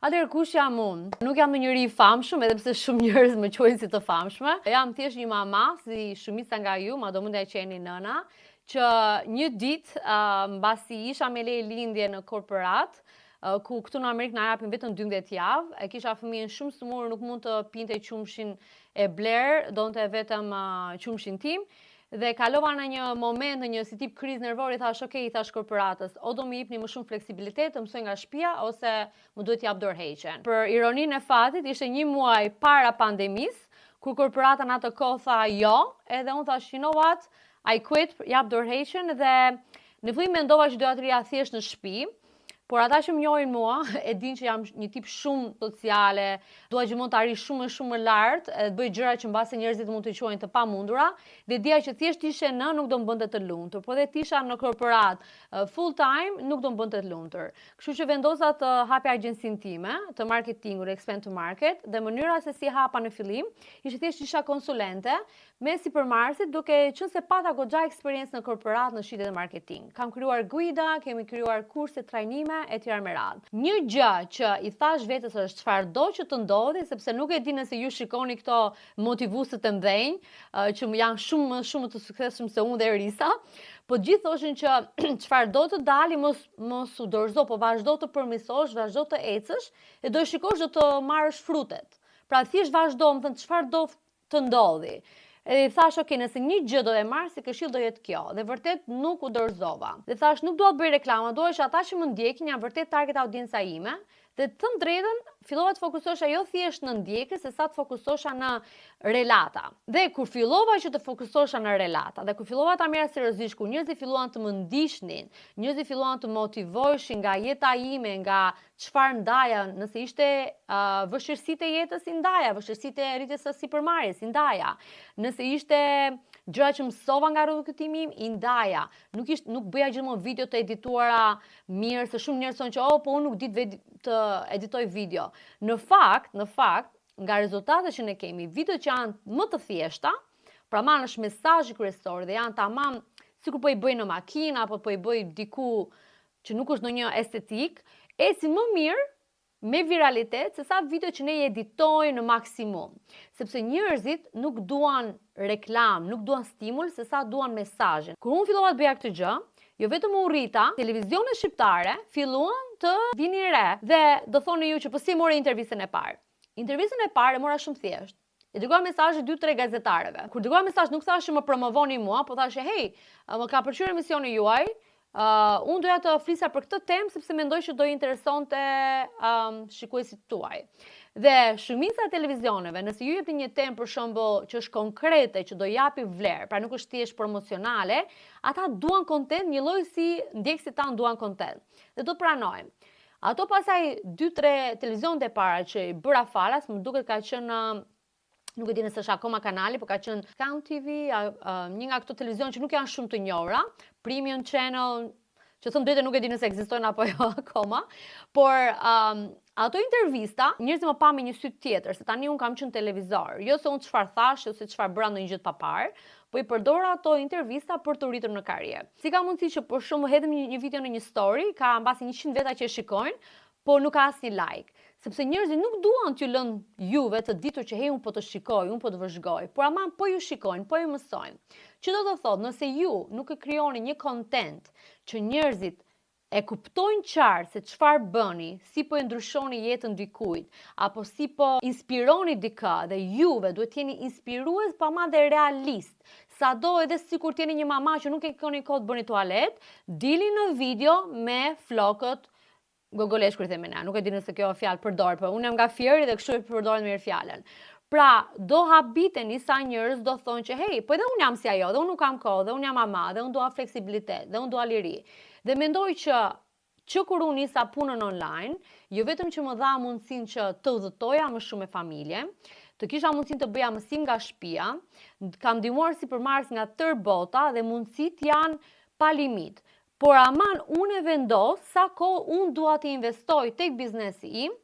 Atëherë kush jam unë? Nuk jam njëri i famshëm, edhe pse shumë njerëz më quajnë si të famshme. Jam thjesht një mama, si shumica nga ju, madje mund ta qeni nëna, që një ditë mbasi isha me leje lindje në korporat, ku këtu në Amerikë na japin vetëm 12 javë, e kisha fëmijën shumë smur, nuk mund të pinte qumshin e bler, donte vetëm qumshin tim. Dhe kalova në një moment, në një si tip krizë nervore, thash, okay, i thash korporatës, o do më jepni më shumë fleksibilitet, të mësoj nga shtëpia, ose më duhet jap dorëheqjen. Për ironinë e fatit, ishte një muaj para pandemisë, kur korporata në atë kohë tha jo, edhe unë thash, you know what, I quit, jap dorëheqjen, dhe në fillim mendova që doja të rija thjesht në shtëpi. Por ata që më njohin mua, e din që jam një tip shumë sociale, dua gjithmonë të arrij shumë më lart, të bëj gjëra që mbase njerëzit mund të quajnë të pamundura, dhe dija që thjesht ishe në nuk do më bënte të lumtur, po dhe tisha në korporat full time nuk do më bënte të lumtur. Kështu që vendosa të hapja agjencinë time, të marketingut, expand to market, dhe mënyra se si hapa në fillim, ishte thjesht isha konsulente me sipërmarrësit, duke qenë se pata goxha eksperiencë në korporat në shitje dhe marketing. Kam krijuar guida, kemi krijuar kurse, trajnime e tjera me radhë. Një gjë që i thash vetes është çfarëdo që të ndodhi, sepse nuk e di nëse ju shikoni këto motivuesët e mdhenj, që janë shumë të suksesshëm se unë dhe Erisa, po gjithë thoshin që çfarëdo të dali mos u dorëzo, po vazhdo të përmirësosh, vazhdo të ecësh, e do e shikosh do të marrësh frutet. Pra thjesht vazhdo, më thënë çfarëdo të ndodhi. Edhe i thash, okay, nëse një gjë do e marr si këshill do jetë kjo. Dhe vërtet nuk u dorëzova. Dhe thash, nuk dua të bëj reklama, dua që ata që më ndjekin janë vërtet target audienca ime. Dhe të thënë drejtën, fillova të fokusosha jo thjesht në ndjekës, se sa të fokusosha në relata. Dhe kur fillova që të fokusosha në relata, dhe kur fillova ta merra seriozisht, kur njerëzit filluan të më ndiqnin, njerëzit filluan të motivoheshin nga jeta ime, nga çfarë ndaja, nëse ishte vështirësitë e jetës i ndaja, vështirësitë e rritjes së sipërmarrjes i ndaja, nëse ishte gjëra që mësova nga rrugëtimi im, i ndaja. Nuk bëja gjithmonë video të edituara mirë, se shumë njerëz thonë që po unë nuk di të editoj video. Në fakt, nga rezultatet që ne kemi, videot që janë më të thjeshta, pra marrën është mesazhi kryesor dhe janë tamam sikur po i bëj në makinë apo po i bëj diku që nuk është ndonjë estetik, ecin më mirë me viralitet se sa video që ne i editojmë në maksimum. Sepse njerëzit nuk duan reklam, nuk duan stimul, se sa duan mesazhin. Kur unë fillova të bëja këtë gjë, jo vetëm u rrita, televizionet shqiptare filluan të vinin re. Dhe do thoni ju që po si mori intervistën e parë. Intervistën e parë e mora shumë thjesht. I dërgova mesazhe 2-3 gazetarëve. Kur dërgova mesazh nuk thashë më promovoni mua, po thashë hey, më ka pëlqyer emisioni juaj. Unë doja të flisa për këtë temë sepse mendoj që do i interesonte shikuesit tuaj. Dhe shumica e televizioneve, nëse ju jepni një temë për shembull që është konkrete, që do japi vlerë, pra nuk është thjesht promocionale, ata duan kontent, një lloj si ndjekësit tanë duan kontent. Dhe do pranojmë. Ato pasaj 2-3 televizionet e para që i bëra falas, më duket ka qenë nuk e di nëse është akoma kanali, po ka qenë Count TV, një nga këto televizion që nuk janë shumë të njohura, Premium Channel, që thëmë drejtë nuk e di nëse ekzistojnë apo jo akoma, por ato intervista, njerëzit më pa me një sy tjetër, se tani unë kam qenë televizor, jo se unë çfarë thash, ose çfarë bëra ndonjë gjë të papar, po i përdora ato intervista për të rritur në karrierë. Si ka mundësi që për shembull hedhim një video në një story, ka mbasi 100 veta që e shikojnë, po nuk ka asnjë like. Sepse njerëzit nuk duan t'ju lënë juve të ditur që hey, unë po të shikoj, unë po të vëzhgoj, por ama po ju shikojnë, po ju mësojnë. Që do të thotë, nëse ju nuk e krijoni një content që njerëzit e kuptojnë qartë se çfarë bëni, si po e ndryshoni jetën dikujt, apo si po inspironi dikë, dhe juve duhet t'jeni inspirues pa madhe realist. Sado edhe sikur t'jeni një mama që nuk e keni kohë të bëni tualet, dili në video me flokët gogolesh kur i themi ne, nuk e di nëse kjo fjalë përdor, po unë jam nga Fieri dhe kështu e përdoren mirë fjalën. Pra, do habiteni sa njerëz do thonë që hey, po edhe unë jam si ajo, dhe unë nuk kam kohë, dhe unë jam mama, dhe unë dua fleksibilitet, dhe unë dua liri. Dhe mendoj që kur unë nisa punën online, jo vetëm që më dha mundësinë që të udhëtoja më shumë me familje, të kisha mundësinë të bëja mësim nga shtëpia, kam ndihmuar sipërmarrës nga tërë bota dhe mundësitë janë pa limit. Por aman unë e vendos sa kohë unë dua të investoj tek biznesi im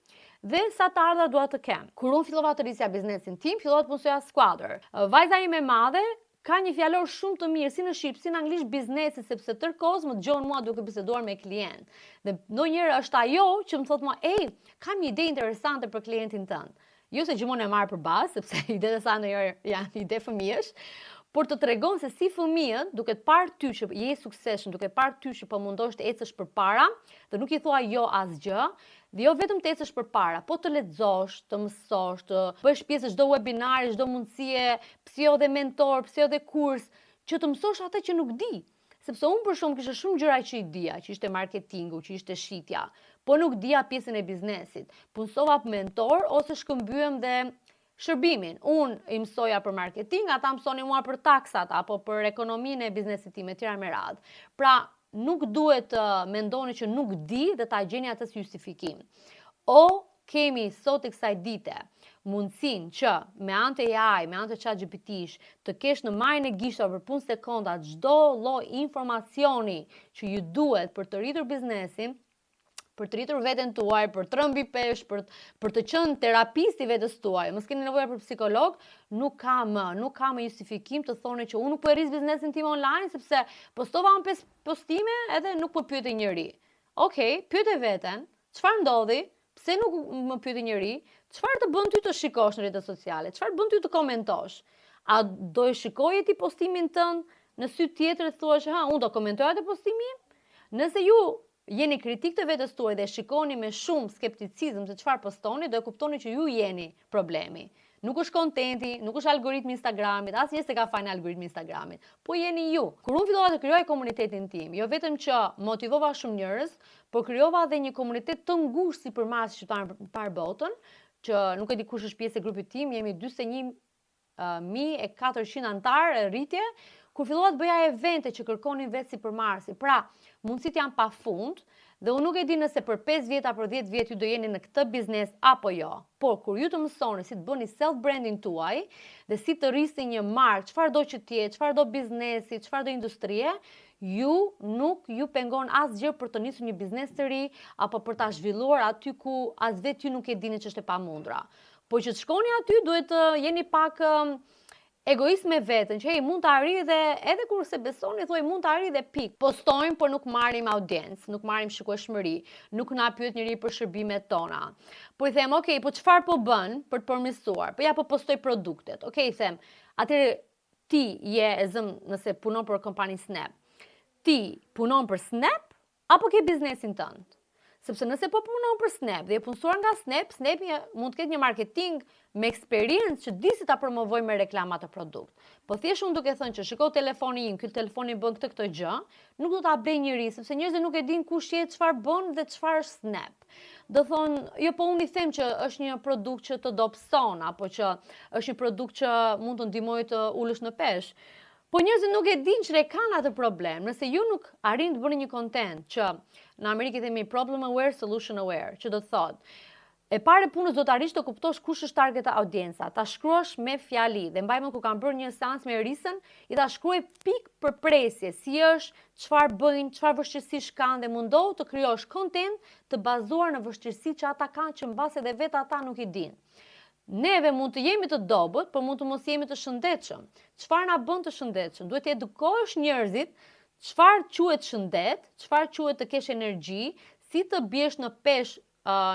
dhe sa të ardha dua të kem. Kur unë fillova të rrisja biznesin tim, fillova të punësoja skuadër. Vajza ime e madhe ka një fjalor shumë të mirë, si në shqip, si në anglisht biznesi, sepse tërkohës më dëgjon mua duke biseduar me klient. Dhe ndonjëherë është ajo që më thotë mua, kam një ide interesante për klientin tënd. Jo se gjithmonë e marr për bazë, sepse idetë e saj ndonjëherë janë ide fëmijësh, por të tregon se si fëmijët, duke të parë ty që je i suksesshëm, duke parë ty që po mundosh të ecësh përpara, dhe nuk i thua jo asgjë, dhe jo vetëm të ecësh përpara, po të lexosh, të mësosh, të bësh pjesë çdo webinari, çdo mundësie, pse jo dhe mentor, pse jo dhe kurs, që të mësosh atë që nuk di. Sepse unë për shumë kisha shumë gjëra që i dija, që ishte marketingu, që ishte shitja, po nuk dija pjesën e biznesit. Punsova për mentor ose shkëmbyem dhe shërbimin. Unë i mësoja për marketing, ata mësoni mua për taksat apo për ekonominë e biznesit tim e tjera me radhë. Pra, nuk duhet të mendoni që nuk di dhe ta gjeni atë si justifikim. O kemi sot e kësaj dite mundësin që me anë të AI, me anë të ChatGPT-sh, të kesh në majën e gishtave për punë sekonda çdo lloj informacioni që ju duhet për të rritur biznesin, për të rritur veten tuaj, për të rënë mbi peshë, për të qenë terapisti vetes tuaj, mos keni nevojë për psikolog, nuk ka më justifikim të thoni që unë nuk po e rris biznesin tim online sepse postova në 5 postime edhe nuk më pyeti njëri. Okej, pyete veten, çfarë ndodhi? Pse nuk më pyeti njëri? Çfarë të bën ty të shikosh në rrjetet sociale? Çfarë bën ty të komentosh? A do e shikoje ti postimin tënd në sy tjetër dhe thuash, unë do komentoj atë postimin? Nëse ju jeni kritik të vetes tuaj dhe shikoni me shumë skepticizëm se çfarë postoni, do e kuptoni që ju jeni problemi. Nuk është kontenti, nuk është algoritmi Instagramit, asnjë se ka fajin algoritmi Instagramit, po jeni ju. Kur unë fillova të krijoj komunitetin tim, jo vetëm që motivova shumë njerëz, por krijova edhe një komunitet të ngushtë sipërmas shqiptarë par botën, që nuk e di kush është pjesë e grupit tim, jemi 41.400 antarë rritje, kur fillova të bëja evente që kërkonin vetë sipërmarrësi. Pra, mundësit janë pafund dhe unë nuk e di nëse për 5 vjet apo 10 vjet ju do jeni në këtë biznes apo jo. Por kur ju të mësoni si të bëni self-branding tuaj dhe si të rrisni një markë, çfarë do që të jetë, çfarë do biznesi, çfarë do industrie, nuk ju pengon asgjë për të nisur një biznes të ri apo për ta zhvilluar aty ku as vetë ju nuk e dini që është e pamundra. Po që të shkoni aty duhet të jeni pak egoist me veten, që mund të arrijë dhe edhe kur se besoni, thuaj mund të arrijë dhe pik. Postojmë, por nuk marrim audiencë, nuk marrim shikueshmëri, nuk na pyet njëri për shërbimet tona. Po i them, po çfarë po bën për të përmirësuar? Po ja po postoj produktet. I them, atëherë ti je e zëm nëse punon për kompani Snap. Ti punon për Snap apo ke biznesin tënd? Sepse nëse po punon për Snap dhe e punësuar nga Snap, Snapi mund të ketë një marketing me eksperiencë që di si ta promovoj me reklama të produkt. Po thjesht unë duke thënë që shiko telefonin im, ky telefoni bën këtë gjë, nuk do ta blej njëri, sepse njerëzit nuk e dinë kush je, çfarë bën dhe çfarë është Snap. Do thonë, jo po unë i them që është një produkt që të dobëson, apo që është një produkt që mund të ndihmojë të ulësh në peshë. Po njerëzit nuk e dinë që kanë atë problem. Nëse ju nuk arrin të bëni një content që në Amerikë themi problem aware, solution aware, që do të thotë e pare punës do të arrish të kuptosh kush është target audienca, ta shkruash me fjali dhe mbajmë ku kam bërë një seancë me Erisën, i ta shkruaj pikë për presje, si është, çfarë bëjnë, çfarë vështirësish kanë dhe mundohu të krijosh content të bazuar në vështirësitë që ata kanë që mbas edhe vetë ata nuk i dinë. Neve mund të jemi të dobët, por mund të mos jemi të shëndetshëm. Çfarë na bën të shëndetshëm? Duhet të edukosh njerëzit çfarë quhet shëndet, çfarë quhet të kesh energji, si të biesh në peshë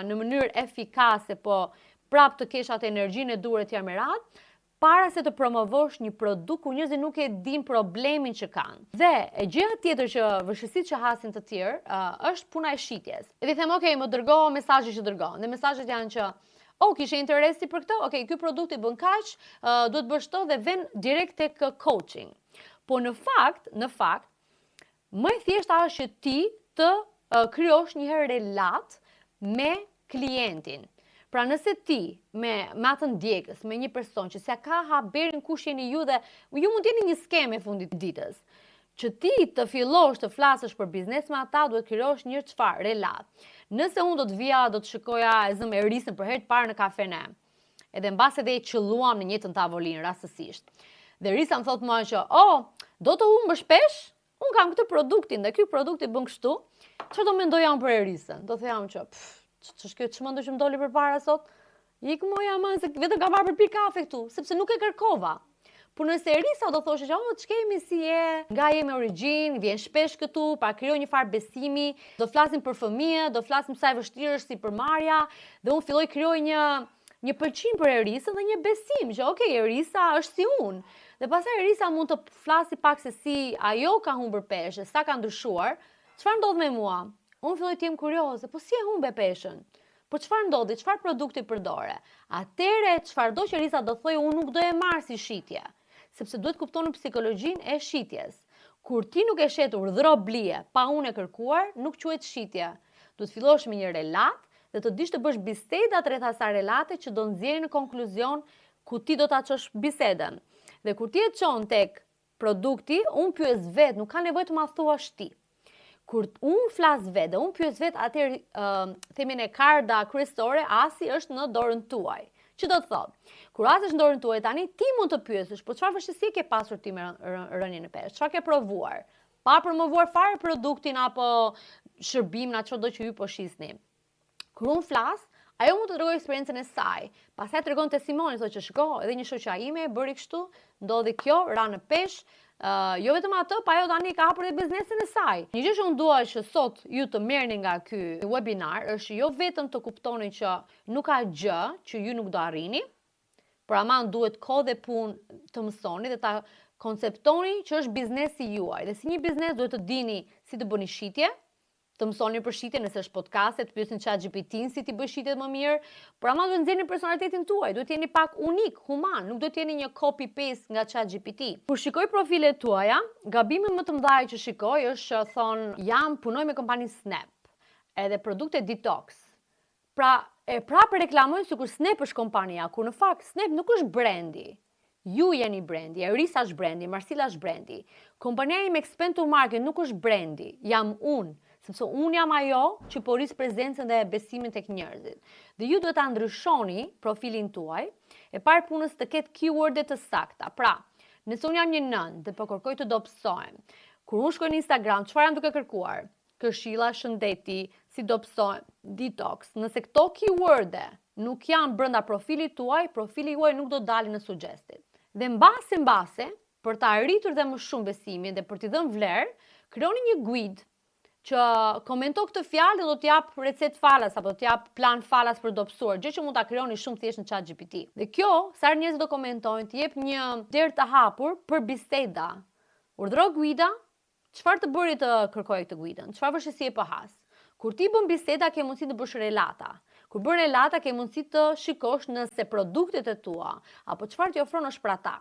në mënyrë efikase, po prap të kesh atë energjinë e duhur etj me radhë, para se të promovosh një produkt ku njerëzit nuk e dinë problemin që kanë. Dhe e gjëja tjetër që vështirësitë që hasin të tjerë është puna e shitjes. Edhe i them, më dërgo mesazhe që dërgon. Dhe mesazhet janë që kishe interesi për këtë? Ky produkt i bën kaq, duhet bësh këto dhe vjen direkt tek coaching. Po në fakt, më e thjeshta është që ti të krijosh një herë relat me klientin. Pra nëse ti me atë ndjekës, me një person që s'ja ka haberin kush jeni ju dhe ju mund t'jeni një skemë e fundit ditës, që ti të fillosh të flasësh për biznes me ata, duhet krijosh një çfarë relat. Nëse unë do të vija, do të shikoja Erisën për herë të parë në kafene, edhe mbas edhe e qelluam në njëjtën tavolinë rastësisht. Dhe Erisa më thotë mua që, do të humbësh pesh? Unë kam këtë produktin dhe ky produkt i bën kështu. Çfarë do mendoja unë për Erisën? Do thejam që, ç'është kjo çmendur që më doli përpara sot? Ik moja se vetëm ka marrë për pi kafe këtu, sepse nuk e kërkova. Por nëse Erisa do thoshe që ç'kemi si je, nga jemi origjinë, vjen shpesh këtu, pra krijoj një farë besimi, do flasim për fëmijë, do flasim sa e vështirë është si për Marja, dhe unë filloj krijoj një pëlqim për Erisën dhe një besim që okay, Erisa është si unë. Dhe pastaj Erisa mund të flasi pak se si ajo ka humbur peshë, sa ka ndryshuar. Çfarë ndodh me mua? Unë filloj të jem kurioze, po si e humbe peshën? Po çfarë ndodhi? Çfarë produkti përdore? Atëre çfarëdo që Erisa do thojë, unë nuk do e marr si shitje, sepse duhet kuptoni psikologjinë e shitjes. Kur ti nuk e shet urdhro blije pa unë e kërkuar, nuk quhet shitje. Duhet fillosh me një relat dhe të dish të bësh bisedat rreth asaj relate që do nxjerrë në konkluzion ku ti do ta çosh bisedën. Dhe kur ti e çon tek produkti, unë pyes vet, nuk ka nevojë të ma thuash ti. Kur unë flas vetë, unë pyes vetë, atëherë themin e karda kryesore, asi është në dorën tuaj. Që do të thotë? Kur asi është në dorën tuaj tani, ti mund të pyesësh, po çfarë vështirësi ke pasur ti me rënien e peshë? Çfarë ke provuar? Pa promovuar fare produktin apo shërbimin atë çdo që ju po shisni. Kur unë flas, ajo mund të tregojë eksperiencën e saj. Pastaj tregon testimoni, thotë që shiko, edhe një shoqja ime e bëri kështu, ndodhi kjo, ra në peshë. Jo vetëm atë, pa ajo tani ka hapur edhe biznesin e saj. Një gjë që unë dua që sot ju të merrni nga ky webinar është jo vetëm të kuptoni që nuk ka gjë që ju nuk do arrini, por ama duhet kohë dhe punë të mësoni dhe ta konceptoni që është biznesi juaj. Dhe si një biznes duhet të dini si të bëni shitje, të mësoni për shitje nëse është podcast, të pyesni ChatGPT-n si ti bëj shitjet më mirë, por ama duhet nxjerrni personalitetin tuaj, duhet jeni pak unik, human, nuk duhet jeni një copy paste nga ChatGPT. Kur shikoj profilet tuaja, gabimet më të mëdha që shikoj është që punoj me kompaninë Snap, edhe produkte detox. Pra reklamojnë sikur Snap është kompania, kur në fakt Snap nuk është brendi. Ju jeni brendi, Erisa është brendi, Marsila është brendi. Kompania ime Expand to Market nuk është brendi, jam unë. Sepse unë jam ajo që po rris prezencën dhe besimin tek njerëzit. Dhe ju duhet ta ndryshoni profilin tuaj, e parë punës të ketë keyword-e të sakta. Pra, nëse unë jam një nënë dhe po kërkoj të dobësohem, kur unë shkoj në Instagram, çfarë jam duke kërkuar? Këshilla, shëndeti, si dobësohem, detox. Nëse këto keyword-e nuk janë brenda profilit tuaj, profili juaj nuk do dalë në suggested. Dhe mbase, për ta arritur dhe më shumë besimin dhe për t'i dhënë vlerë, krijoni një guide që komento këtë fjalë dhe do t'jap recet falas apo t'jap plan falas për dobësuar, gjë që mund ta krijoni shumë thjesht në ChatGPT. Dhe kjo, sa njerëz do komentojnë, t'jep një derë të hapur për biseda. Urdhëro guida, çfarë të bëri të kërkoj këtë guidën? Çfarë vështirësi e pohas? Kur ti bën biseda, ke mundësi të bësh relata. Kur bën relata, ke mundësi të shikosh nëse produktet e tua apo çfarë ti ofron është për ata.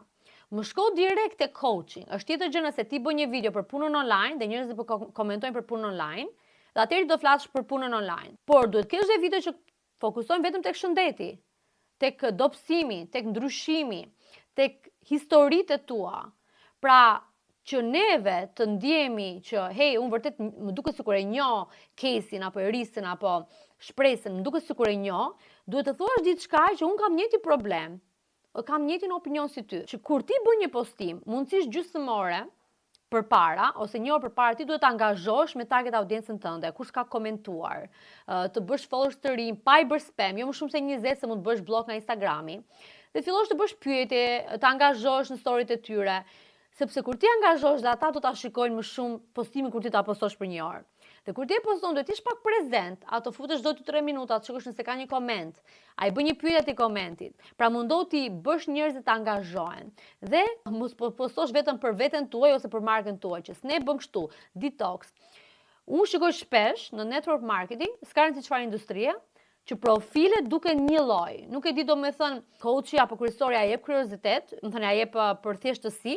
Më shko direkt te coaching. Është tjetër gjë nëse ti bën një video për punën online dhe njerëzit po komentojnë për punën online, dhe atëherë do flasësh për punën online. Por duhet kesh edhe video që fokusojnë vetëm tek shëndeti, tek dobësimi, tek ndryshimi, tek historitë e tua. Pra, që neve të ndjemi që hey, unë vërtet më duket sikur e njoh Kesin apo Erisën apo shpresën, më duket sikur e njoh, duhet të thuash diçka që unë kam njëjtin problem. Kam njëjtin opinion si ty, që kur ti bën një postim, mundësisht gjysmore përpara ose një orë përpara ti duhet të angazhosh me target audiencën tënde, kush ka komentuar, të bësh followers të rinj, pa i bërë spam, jo më shumë se 20 se mund të bësh blok nga Instagrami, dhe fillosh të bësh pyetje, të angazhosh në storyt e tyre, sepse kur ti angazhosh dhe ata do ta shikojnë më shumë postimin kur ti ta postosh për një orë. Dhe kur ti e poston, duhet ish pak prezent, ato futesh do 2-3 minuta, të shikosh nëse ka një koment, a i bën një pyetje te komentit. Pra mundo ti bësh njerëzit të angazhohen. Dhe mos postosh vetëm për veten tuaj ose për markën tuaj, që s'ne bën kështu, detox. Unë shikoj shpesh në network marketing, s'ka rëndësi çfarë industrie, që profilet duken një lloj. Nuk e di domethënë coachi apo kryesorja jep kuriozitet, më thënë ja jep për thjeshtësi,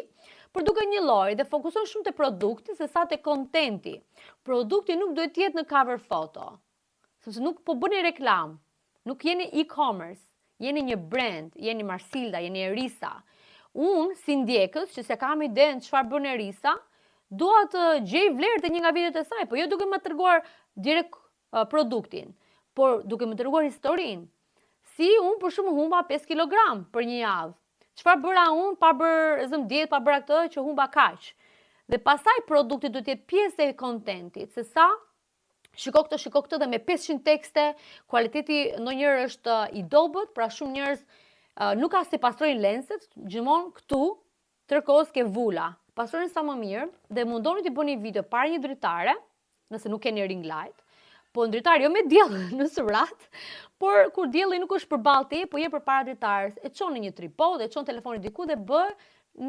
por duke një lloj dhe fokuson shumë te produkti se sa te kontenti. Produkti nuk duhet të jetë në cover foto. Sepse nuk po bëni reklam. Nuk jeni e-commerce, jeni një brand, jeni Marsilda, jeni Erisa. Unë si ndjekës që se kam idenë çfarë bën Erisa, dua të gjej vlerë te një nga videot e saj, po jo duke më treguar direkt produktin, por duke më treguar historinë. Si unë për shkak humba 5 kg për një javë. Çfarë bëra unë pa bërë zëmdjet, pa bërë këtë që humba kaq. Dhe pastaj produkti duhet të jetë pjesë e kontentit, se sa shiko këtë dhe me 500 tekste, kualiteti ndonjëherë është i dobët, pra shumë njerëz nuk ka se pastrojnë lenset, gjithmonë këtu tërkohës ke vula. Pastroni sa më mirë dhe mundoni të bëni video para një dritare, nëse nuk keni ring light, po në dritar jo me diell në surat, por kur dielli nuk është përballë te, po je përpara dritares, e çon në një tripod, e çon telefonin diku dhe bë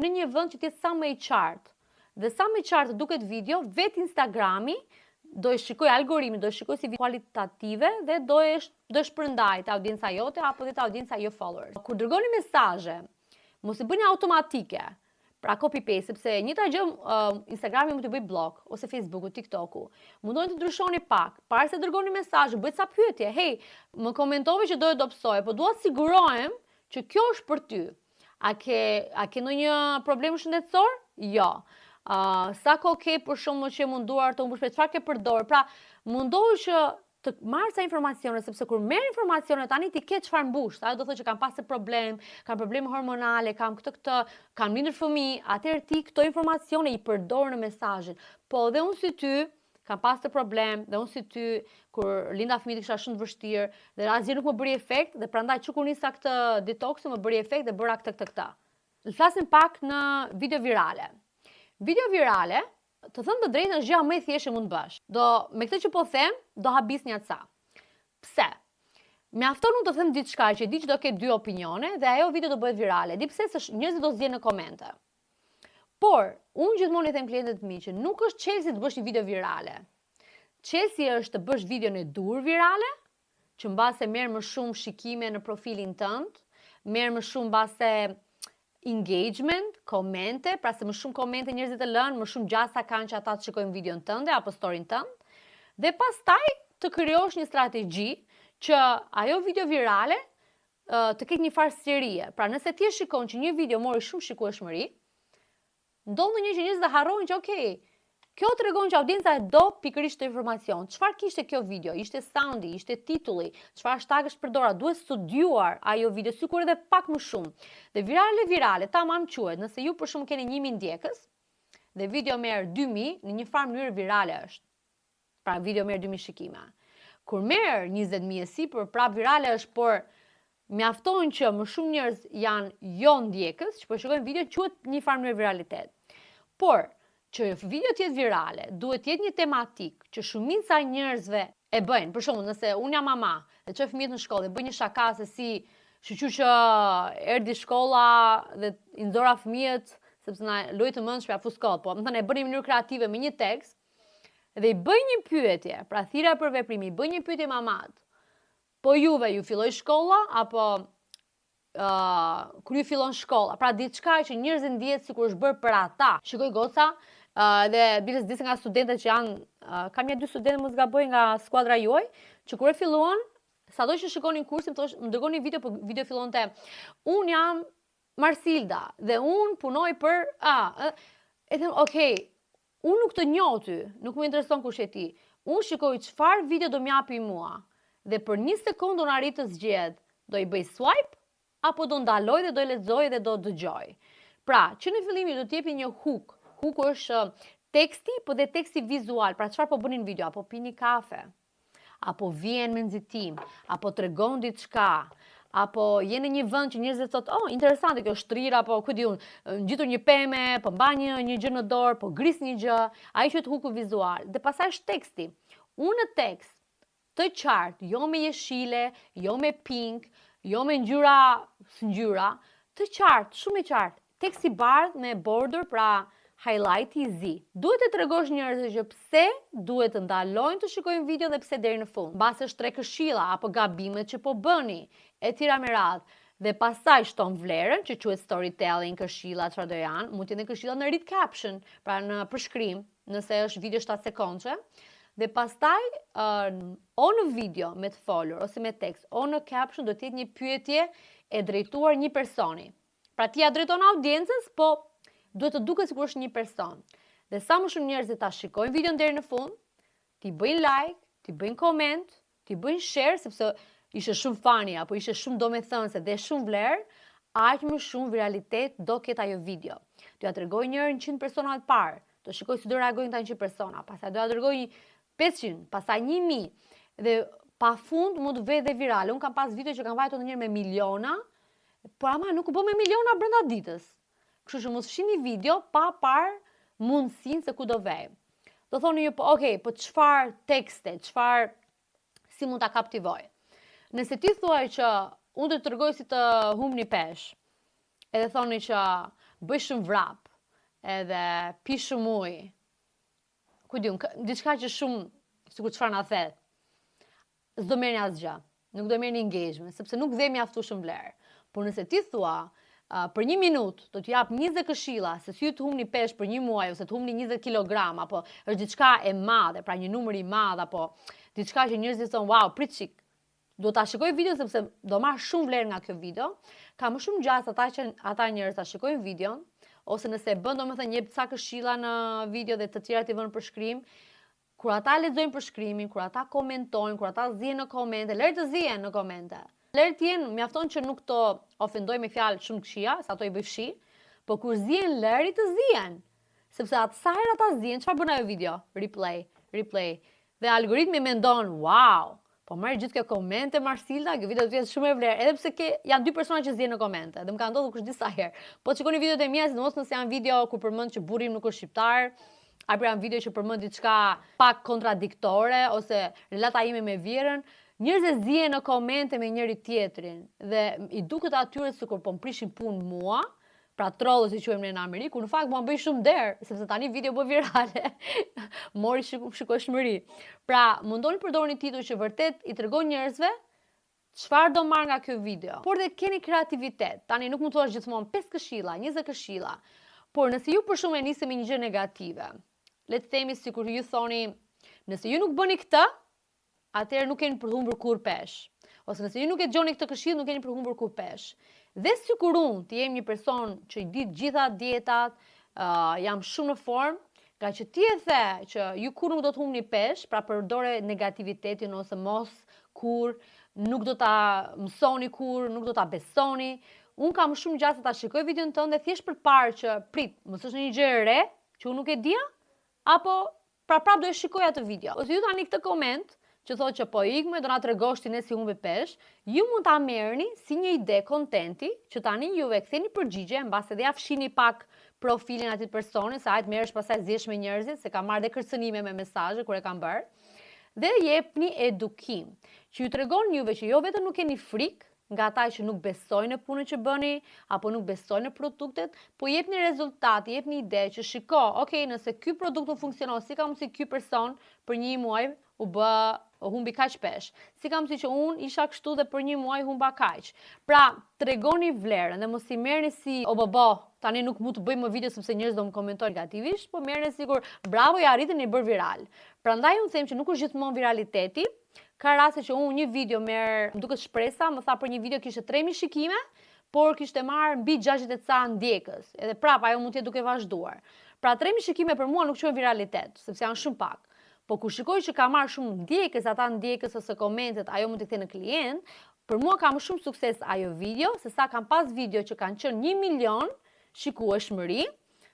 në një vend që të jetë sa më i qartë. Dhe sa më i qartë duket video, vetë Instagrami do e shikoj algoritmi, do e shikoj si video kualitative dhe do e shpërndaj të audienca jote apo dhe të audienca jo followers. Kur dërgoni mesazhe, mos e bëni automatike. Pra copy paste, sepse njëta gjë Instagrami mund të bëj blog ose Facebooku, TikToku. Mundoni të ndryshoni pak. Para se dërgoni mesazh, bëj ca pyetje. Hey, më komentove që do e dobësoj, po dua të sigurohem që kjo është për ty. A ke ndonjë problem shëndetësor? Jo. Sa ko ke për shumë që munduar të mbush me çfarë ke përdor. Pra, mundohu që të marrë sa informacione, sepse kur merr informacione tani ti ke çfarë mbush. Ajo do thotë që kam pasur problem, kam probleme hormonale, kam këtë, kam lindur fëmijë, atëherë ti këto informacione i përdor në mesazhin. Po dhe unë si ty kam pasur problem, dhe unë si ty kur linda fëmijët kisha shumë të vështirë dhe asgjë nuk më bëri efekt dhe prandaj që kur nisa këtë detox më bëri efekt dhe bëra këtë. Le flasim pak në video virale. Video virale, të thënë të drejtën, është gjëja më e thjeshtë që mund bësh. Me këtë që po them, do habisni atë. Pse? Mjafton unë të them diçka që di që do ketë dy opinione dhe ajo video do bëhet virale. Di pse? Se njerëzit do zgjenë në komente. Por, unë gjithmonë i them klientët mi që nuk është çelësi të bësh një video virale. Çelësi është të bësh videon e dur virale, që mbase merr më shumë shikime në profilin tënd, merr më shumë mbase engagement, komente, pra se më shumë komente njerëzit e lënë, më shumë gjasa kanë që ata të shikojnë videon tënde apo storin tënd, dhe pastaj të krijosh një strategji që ajo video virale të ketë një farë serie. Pra nëse ti e shikon që një video mori shumë shikueshmëri, ndodh ndonjëherë që njerëzit harrojnë që okay, kjo tregon që audienca e do pikërisht të informacion. Çfarë kishte kjo video? Ishte soundi, ishte titulli, çfarë hashtag-sh përdora, duhet studiuar ajo video sikur edhe pak më shumë. Dhe virale, tamam quhet, nëse ju për shkak keni 1000 ndjekës dhe video merr 2000, në një farë mënyrë virale është. Pra video merr 2000 shikime. Kur merr 20000 e sipër, prap virale është, por mjafton që më shumë njerëz janë jo ndjekës, që po shikojnë video, quhet një farë mënyrë viralitet. Por që video të jetë virale, duhet të jetë një tematik që shumica e njerëzve e bëjnë. Për shembull, nëse unë jam mama dhe çoj fëmijët në shkollë dhe bëj një shaka se si shoqë që erdhi shkolla dhe i nxora fëmijët sepse na loj të mendshme apo skot, po më thënë e bëni në mënyrë kreative me një tekst dhe i bëj një pyetje, pra thira për veprimi, i bëj një pyetje mamat. Po juve ju filloi shkolla apo kur ju fillon shkolla, pra diçka që njerëzit ndihet sikur është bërë për ata. Shikoj goca, dhe biles disa nga studentët që janë, kam një 2 studentë mos gaboj nga skuadra juaj, që kur e filluan, sado që shikonin kursin, më dërgoni video, po video fillonte, unë jam Marsilda dhe unë punoj për e them, okay, unë nuk të njoh ty, nuk më intereson kush je ti. Unë shikoj çfarë video do m'japi mua dhe për 1 sekondë do arrit të zgjedh, do i bëj swipe apo do ndaloj dhe do i lexoj dhe do dëgjoj. Pra, që në fillim do të jepi një hook. Hook është teksti, po dhe teksti vizual. Pra çfarë po bëni në video? Apo pini kafe, apo vjen me nxitim, apo tregon diçka, apo je në një vend që njerëzit thotë, "Oh, interesante kjo shtrirë", apo ku di unë, ngjitur një pemë, po mban një gjë në dorë, po gris një gjë, ai quhet hooku vizual. Dhe pastaj është teksti. Unë në tekst të qartë, jo me jeshile, jo me pink, jo me ngjyra, të qartë, shumë i qartë. Teksti bardh me border, pra highlight i zi. Duhet të tregosh njerëzve që pse duhet të ndalojnë të shikojnë video dhe pse deri në fund. Mbas është 3 këshilla apo gabimet që po bëni, e tjera me radhë. Dhe pastaj shton vlerën, që quhet storytelling, këshilla, çfarë do janë, mund të jenë këshilla në read caption, pra në përshkrim, nëse është video 7 sekondçe. Dhe pastaj o në video me të folur ose me tekst, o në caption do të jetë një pyetje e drejtuar një personi. Pra ti ja drejton audiencës, po duhet të duket sikur është një person. Dhe sa më shumë njerëz ta shikojnë videon deri në fund, ti bëjnë like, ti bëjnë koment, ti bëjnë share sepse ishte shumë funny apo ishte shumë domethënëse dhe shumë vlerë, aq më shumë viralitet do ketë ajo video. Do ja tregoj njërin 100 persona të parë, do shikoj si do reagojnë ta 100 persona, pastaj do ja dërgoj 500, pastaj 1000 dhe pafund mund të vë dhe virale. Un kam pas video që kanë vajtur ndonjëherë me miliona, por ama nuk u bë me miliona brenda ditës. Kështu që mos shihni video pa parë mundësinë se ku do vej. Do thoni ju, okay, po çfarë tekste, si mund ta kaptivoj? Nëse ti thuaj që unë të tregoj si të humni pesh, edhe thoni që bëj shumë vrap, edhe pi shumë ujë, ku diun, diçka që shumë, sikur çfarë na thet, s'do merrni asgjë, nuk do merrni engagement, sepse nuk dhe mjaftueshëm vlerë. Por nëse ti thua, për 1 minutë do t'ju jap 20 këshilla se si të humni pesh për 1 muaj ose të humni 20 kg, apo është diçka e madhe, pra një numër i madh, apo diçka që njerëzit thonë, wow, prit çik. Do ta shikoj video sepse do marr shumë vlerë nga kjo video. Ka më shumë gjast ata njerëz ta shikojnë videon, ose nëse bën domethënë jep ca këshilla në video dhe të tjerat i vënë për shkrim. Kur ata lexojnë përshkrimin, kur ata komentojnë, kur ata zihen në komente, lërë të zihen në komente. Lërë të jenë, mjafton që nuk të ofendoj me fjalë shumë këqija, se ato i bëj fshi, po kur zihen lëri të zihen. Sepse sa herë ata zihen, çfarë bën ajo video? Replay. Dhe algoritmi mendon, wow, po merr gjithë kjo komente Marsilda, kjo video do të jetë shumë e vlerë, edhe pse janë 2 persona që zihen në komente. Dhe më ka ndodhur kush disa herë. Po shikoni videot e mia, sidomos nëse janë video ku përmend që burri nuk është shqiptar, apo janë video që përmend diçka pak kontradiktore ose relata ime me vjerën, njerëzit zihen në komente me njëri tjetrin dhe i duket atyre sikur po m'prishin punë mua, pra trollë si quajmë ne në Amerikë, ku në fakt mua bëj shumë der, sepse tani video bë virale. Mori shikojshmëri. Pra, mundoni përdorni titull që vërtet i tregon njerëzve çfarë do marr nga ky video. Por dhe keni kreativitet. Tani nuk mund të thuash gjithmonë 5 këshilla, 20 këshilla. Por nëse ju për shkak e nisni me një gjë negative, le të themi sikur ju thoni, nëse ju nuk bëni këtë, atëherë nuk keni për humbur kur pesh. Ose nëse ju nuk e dëgjoni këtë këshillë, nuk keni për humbur kur pesh. Dhe sikur unë të jem një person që i di gjitha dietat, jam shumë në formë, nga që ti e the që ju kur nuk do të humbni pesh, pra përdore negativitetin ose mos kur, nuk do ta mësoni kur, nuk do ta besoni. Unë kam shumë gjatë ta shikoj videon tënd dhe thjesht për të parë që prit, mos është një gjë e re, që unë nuk e dija, apo pra prap do e shikoj atë video. Ose ju tani këtë koment që thotë që po ikme, do na tregosh ti ne si humbi pesh, ju mund ta merrni si një ide kontenti, që tani juve ktheni përgjigje, mbas edhe ja fshini pak profilin atit personi, sa ajt merresh pastaj zihesh me njerëzit, se kam marrë dhe kërcënime me mesazhe kur e kam bërë, dhe jepni edukim, që ju tregon juve që jo vetëm nuk keni frikë nga ata që nuk besojnë në punën që bëni, apo nuk besojnë në produktet, po jepni rezultate, jepni ide që shiko, okay, nëse ky produkt nuk funksionon, si ka mundësi ky person për 1 muaj u humbi kaq pesh. Si kam si që unë isha kështu dhe për 1 muaj humba kaq. Pra, tregoni vlerën dhe mos i merrni si tani nuk mund të bëj më video sepse njerëz do më komentojnë negativisht, po merrni sikur bravo ja arritën e bër viral. Prandaj unë them që nuk është gjithmonë viraliteti. Ka raste që unë një video më duket shpresa, më tha për një video kishte 3000 shikime, por kishte marrë mbi 60 e ca ndjekës. Edhe prap ajo mund të jetë duke vazhduar. Pra 3000 shikime për mua nuk quhen viralitet, sepse janë shumë pak. Po kur shikoj që ka marrë shumë ndjekës, ata ndjekës ose komentet, ajo mund të kthej në klient, për mua ka më shumë sukses ajo video, se sa kam pas video që kanë qenë 1 milion shikueshmëri,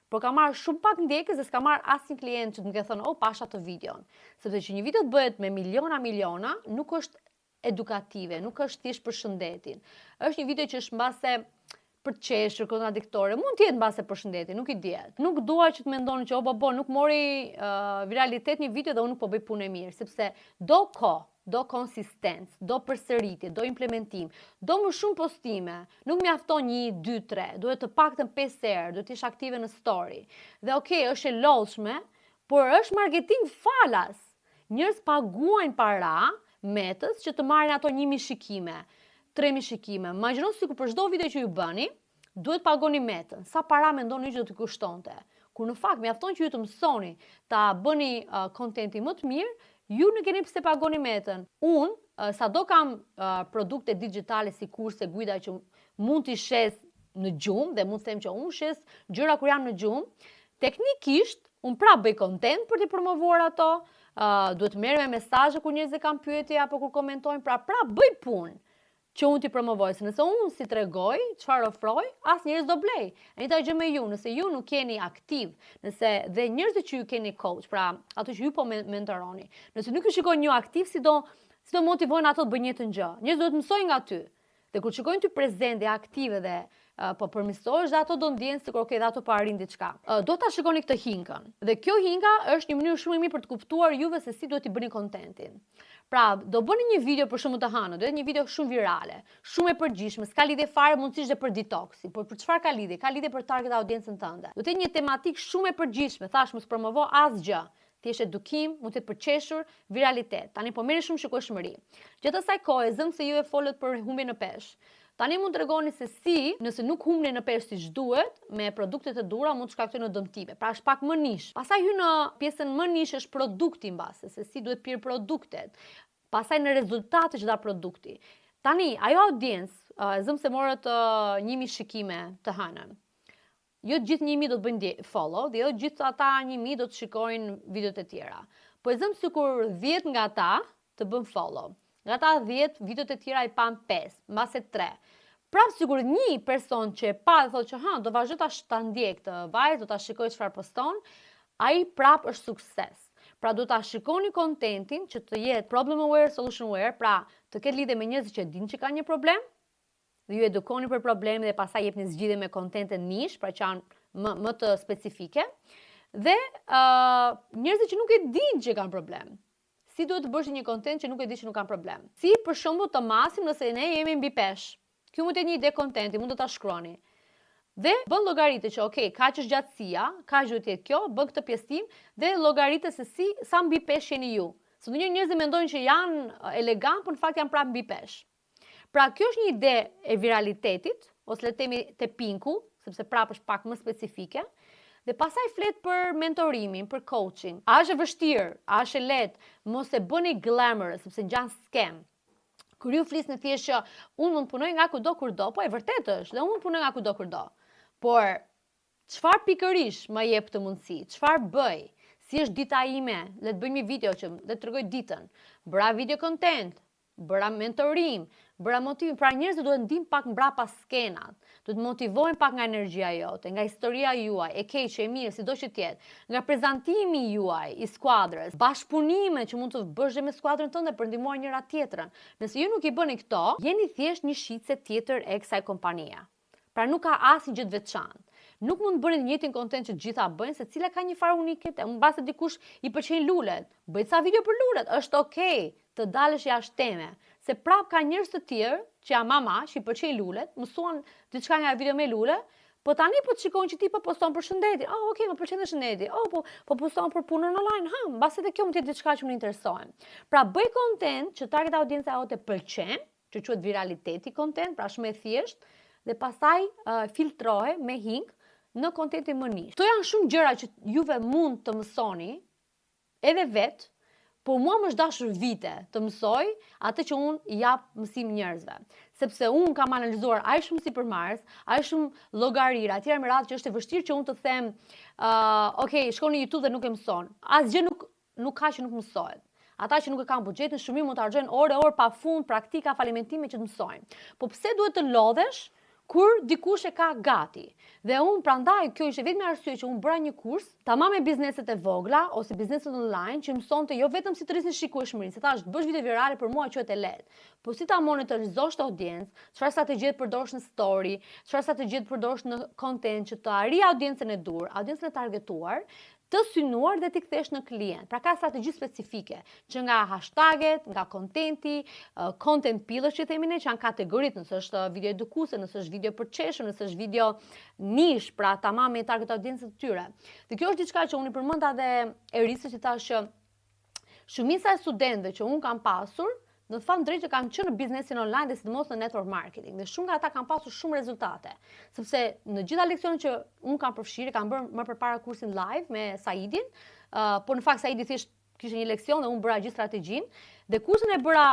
por ka marrë shumë pak ndjekës dhe s'ka marrë asnjë klient që të më ke thënë, pasha të videon. Sepse që një video të bëhet me miliona, nuk është edukative, nuk është thjesht për shëndetin. Është një video që është mbase për të qeshur, kontradiktore, mund të jetë mbase për shëndetin, nuk i diet. Nuk dua që të mendoni që nuk mori viralitet një video dhe unë nuk po bëj punë e mirë, sepse do kohë, do konsistencë, do përsëritje, do implementim, do më shumë postime, nuk mjafton 1, 2, 3, duhet të paktën 5 herë, duhet të jesh aktive në story. Dhe është e lodhshme, por është marketing falas. Njerëz paguajnë para metës që të marrin ato 1000 shikime, 3000 shikime. Imagjino sikur për çdo video që ju bëni, duhet pagoni metën. Sa para mendoni që do të kushtonte? Kur në fakt mjafton që ju të mësoni ta bëni kontenti më të mirë, ju nuk keni pse pagoni metën. Unë, sado kam produkte digjitale si kurse, guida që mund t'i shes në gjumë, dhe mund të them që unë shes gjëra kur jam në gjumë, teknikisht, unë prap bëj kontent për t'i promovuar ato, duhet merr me mesazhe kur njerëzit kanë pyetje apo kur komentojnë, prap bëj punë që unë t'i promovoj, se nëse unë si tregoj, çfarë ofroj, as njerëz do blej. E njëjta gjë me ju, nëse ju nuk jeni aktiv, nëse dhe njerëzit që ju keni coach, pra ato që ju po mentoroni, nëse nuk ju shikojnë ju aktiv, si do motivojnë ato të bëjnë njëjtën gjë. Njerëzit do të mësojnë nga ty. Dhe kur shikojnë ty prezente, aktive dhe po përmirësohesh dhe ato do ndjenë sikur okay, dhe ato po arrin diçka. Do ta shikoni këtë hinkën. Dhe kjo hinka është një mënyrë shumë e mirë për të kuptuar juve se si duhet t'i bëni kontentin. Pra, do bëni një video për shembull të hënën, do jetë një video shumë virale, shumë e përgjithshme, s'ka lidhje fare mundësisht dhe për detoxin, por për çfarë ka lidhje? Ka lidhje për target audiencën tënde. Do të jetë një tematikë shumë e përgjithshme, thash mos promovo asgjë. Thjesht edukim, mund të jetë përqeshur, viralitet. Tani po merrni shumë shikueshmëri. Gjatë asaj kohe, zëm se ju e folët për humbje në peshë. Tani mund të tregoni se si, nëse nuk humni në peshë siç duhet, me produkte të dhura mund të shkaktojnë odëmtime. Pra është pak më nish. Pastaj hyn në pjesën më nish është produkti mbase, se si duhet pirë produktet. Pastaj në rezultatet që dha produkti. Tani, ajo audiencë, zëm se morët 1000 shikime të hënën. Jo gjithë 1000 do të bëjnë follow, dhe jo gjithë ata 1000 do të shikojnë videot e tjera. Po e zëm sikur 10 nga ata të bën follow. Nga ta 10, videot e tjera i pan 5, mbase 3. Prapë sigur një person që e pa dhe thotë që do vazhdo ta ndjek të vajzë, do ta shikoj çfarë poston, ai prapë është sukses. Pra do ta shikoni kontentin që të jetë problem aware, solution aware, pra të ketë lidhje me njerëz që dinë që ka një problem, dhe ju edukoni për problemin dhe pastaj jepni zgjidhje me kontente niche, pra që janë më të specifike, dhe njerëzit që nuk e dinë që kanë problem. Si duhet të bësh një kontent që nuk e di që nuk kanë problem. Si për shembull të masim nëse ne jemi mbi peshë. Kjo mund të jetë një ide kontenti, mund të ta shkruani. Dhe bën llogaritë që okay, kaq është gjatësia, kaq duhet të jetë kjo, bën këtë pjesëtim dhe llogaritë se si sa mbi peshë jeni ju. Se ndonjëherë njerëzit mendojnë që janë elegant, por në fakt janë prapë mbi peshë. Pra kjo është një ide e viralitetit, ose le të themi te pinku, sepse prapë është pak më specifike. Dhe pasaj flet për mentorimin, për coaching. A është e vështirë, a është e lehtë, mos e bëni glamorous, sepse ngjan scam. Kur ju flisni thjesht që unë mund punoj nga kudo kurdo, po e vërtetë është, dhe unë mund punoj nga kudo kurdo. Por çfarë pikërisht më jep të mundësi? Çfarë bëj? Si është dita ime? Le të bëjmë një video që le të tregoj ditën. Bëra video content, bëra mentorim, bëra motivim. Pra njerëzit duhet ndim pak mbrapa skenat. Do të motivohen pak nga energjia jote, nga historia juaj, e keqe, e mirë, sido që tjetë, nga prezantimi juaj i skuadrës, bashkëpunime që mund të bësh dhe me skuadrën tënde për ndihmuar njëra tjetrën. Nëse ju nuk i bëni këto, jeni thjesht një shitse tjetër e kësaj kompania. Pra nuk ka asnjë gjë të veçantë. Nuk mund të bëni të njëjtin kontent që të gjitha bëjnë, se cila ka një farë unikitet. Mbase dikush i pëlqejnë lulet, bëj ca video për lulet, është okay të dalësh jashtë teme. Se prap ka njerëz të tjerë që janë mama, që i pëlqejnë lulet, mësuan diçka nga video me lule, po tani po të shikojnë që ti po poston për shëndetin. Okay, më pëlqen shëndeti. Po poston për punën online. Mbase edhe kjo mund të jetë diçka që më interesojnë. Pra bëj kontent që target audienca jote pëlqen, që quhet viraliteti kontent, pra shumë e thjeshtë, dhe pastaj filtrohe me hing në kontentin më niche. Kto janë shumë gjëra që juve mund të mësoni edhe vetë, por mua më është dashur vite të mësoj atë që unë jap mësim njerëzve. Sepse unë kam analizuar aq shumë sipërmarrës, aq shumë llogarira, etj me radhë që është e vështirë që unë të them, okay, shkoni në YouTube dhe nuk e mëson. Asgjë nuk ka që nuk mësohet. Ata që nuk e kanë buxhetin, shumë mund të harxojnë orë pafund praktika, falimentime që të mësojnë. Po pse duhet të lodhesh kur dikush e ka gati? Dhe unë prandaj, kjo ishte vetëm arsye që unë bëra një kurs, tamam me bizneset e vogla ose bizneset online, që mësonte jo vetëm si të rrisni shikueshmërinë, se thash, bësh video virale për mua quhet e lehtë, po si ta monitorizosh të audiencë, çfarë strategji të përdorësh në story, çfarë strategji të përdorësh në content që të arrijë audiencën e dur, audiencën e targetuar, të synuar dhe t'i kthesh në klient. Pra ka strategji specifike, që nga hashtaget, nga kontenti, content pillars që themi ne, që janë kategoritë, nëse është video edukuese, nëse është video për çeshëm, nëse është video niche, pra tamam me target audiencën të tyre. Dhe kjo është diçka që unë i përmenda dhe Erisë, që thashë shumica e studentëve që unë kam pasur, në të thënë drejtë që kanë qenë në biznesin online dhe sidomos në network marketing. Dhe shumë nga ata kanë pasur shumë rezultate. Sepse në gjitha leksionet që unë kam përfshirë, kam bërë më përpara kursin live me Saidin, por në fakt Saidi thjesht kishte një leksion dhe unë bëra gjithë strategjinë. Dhe kursin e bëra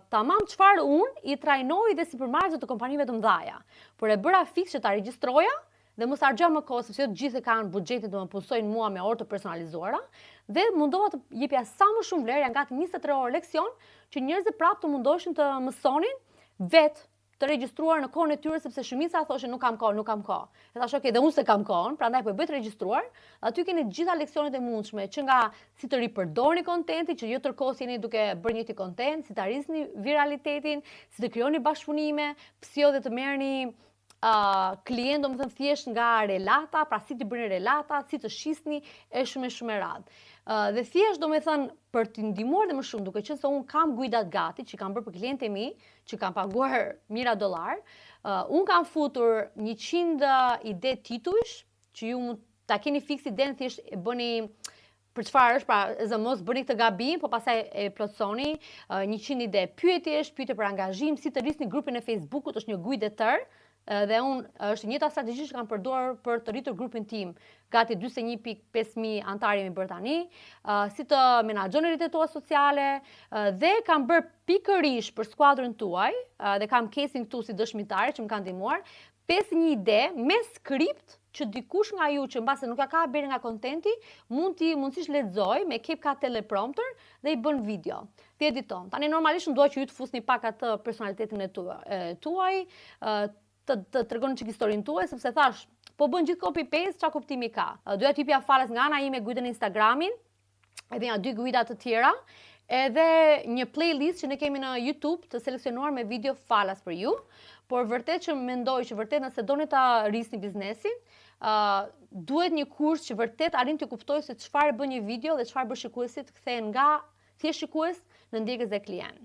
tamam çfarë unë i trajnoj dhe sipërmarrësve të kompanive të mëdha. Por e bëra fiks që ta regjistroja dhe mos harxoj më kohë, sepse jo të gjithë kanë buxhetin të më punësojnë mua me orë të personalizuara, dhe mundova të jepja sa më shumë vlerë, janë gati 23 orë leksion, që njerëzit prapë të mundoshin të mësonin vetë të regjistruar në kohën e tyre, sepse shumica thoshin nuk kam kohë. E thash okay, dhe unë se kam kohën, prandaj po e bëj të regjistruar. Aty keni të gjitha leksionet e mundshme, që nga si të ripërdorni kontentin, që jo tërkohës jeni duke bërë njëti kontent, si të arrisni viralitetin, si të krijoni bashkëpunime, pse jo dhe të merrni klient, domethënë thjesht nga relata, pra si të bëni relata, si të shisni, e shumë e radhë. Dhe thjesht domethënë për të ndihmuar dhe më shumë, duke qenë se unë kam guidat gati që kam bërë për klientë e mi, që kam paguar mijëra dollar, unë kam futur 100 ide titujsh që ju mund ta keni fiksi idenë, thjesht e bëni për çfarë është, pra mos bëni këtë gabim, po pastaj e plotësoni 100 ide pyetjesh, pyetje për angazhim, si të rrisni grupin e Facebookut, është një gujë e tërë. Dhe unë është njëta strategji që kam përdorur për të rritur grupin tim, gati 41.500 antarë jemi bërë tani, si të menaxhoni rrjetet tuaja sociale, dhe kam bërë pikërisht për skuadrën tuaj, dhe kam kesin këtu si dëshmitare që më kanë ndihmuar, 51 ide me skript që dikush nga ju që mbase nuk ka bërë nga kontenti, mundësisht lexoj me CapCut teleprompter dhe i bën video. Ti editon. Tani normalisht dua që ju të fusni pak atë personalitetin e tuaj, të tregoni çik historinë tuaj, sepse thash, po bën gjithë copy paste, çfarë kuptimi ka? Doja t'ju japja falas nga ana ime guidën e Instagramin, edhe ja 2 guida të tjera, edhe një playlist që ne kemi në YouTube të seleksionuar me video falas për ju, por vërtet që mendoj që vërtet nëse doni ta rrisni biznesin, duhet një kurs që vërtet arrin të kuptoj se çfarë bën një video dhe çfarë bën shikuesi të kthehen nga thjesht shikues në ndjekës dhe klient.